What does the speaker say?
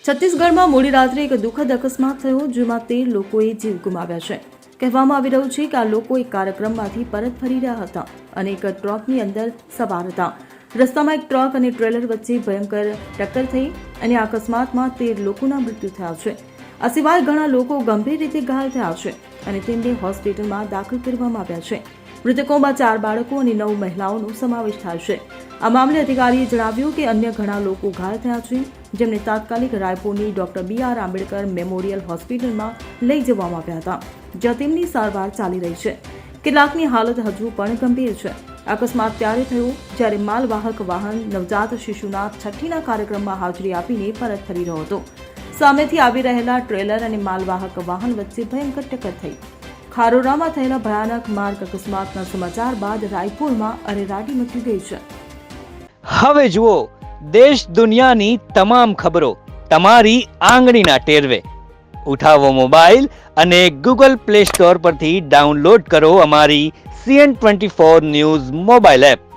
છત્તીસગઢમાં મોડી રાત્રે એક દુઃખદ અકસ્માત થયો, જેમાં 13 લોકોએ જીવ ગુમાવ્યા છે. કહેવામાં આવી રહ્યું છે કે આ લોકો એક કાર્યક્રમમાંથી પરત ફરી રહ્યા હતા અને એક ટ્રકની અંદર સવાર હતા. રસ્તામાં એક ટ્રક અને ટ્રેલર વચ્ચે ભયંકર ટક્કર થઈ અને આ અકસ્માતમાં 13 લોકોના મૃત્યુ થયા છે. આ સિવાય ઘણા લોકો ગંભીર રીતે ઘાયલ થયા છે અને તેમને હોસ્પિટલમાં દાખલ કરવામાં આવ્યા છે. મૃતકોમાં 4 બાળકો અને 9 મહિલાઓનો સમાવેશ થાય છે. આ મામલે અધિકારીએ જણાવ્યું કે અન્ય ઘણા લોકો ઘાયલ થયા છે, જેમને તાત્કાલિક રાયપુરની ડોક્ટર B.R. આંબેડકર મેમોરિયલ હોસ્પિટલમાં લઈ જવામાં આવ્યા હતા, જ્યાં તેમની સારવાર ચાલી રહી છે. કેટલાકની હાલત હજુ પણ ગંભીર છે. અકસ્માત ત્યારે થયો જ્યારે માલવાહક વાહન નવજાત શિશુના છઠ્ઠીના કાર્યક્રમમાં હાજરી આપીને પરત ફરી રહ્યો હતો. સામેથી આવી રહેલા ટ્રેલર અને માલવાહક વાહન વચ્ચે ભયંકર ટક્કર થઈ. ખારોરામાં થયેલા ભયાનક માર્ગ અકસ્માતના સમાચાર બાદ રાયપુરમાં અરેરાટી મચી ગઈ છે. હવે જુઓ દેશ દુનિયાની તમામ ખબરો તમારી આંગળીના ટેરવે. ઉઠાવો મોબાઈલ અને ગૂગલ પ્લે સ્ટોર પરથી ડાઉનલોડ કરો અમારી CN24 ન્યૂઝ મોબાઈલ એપ.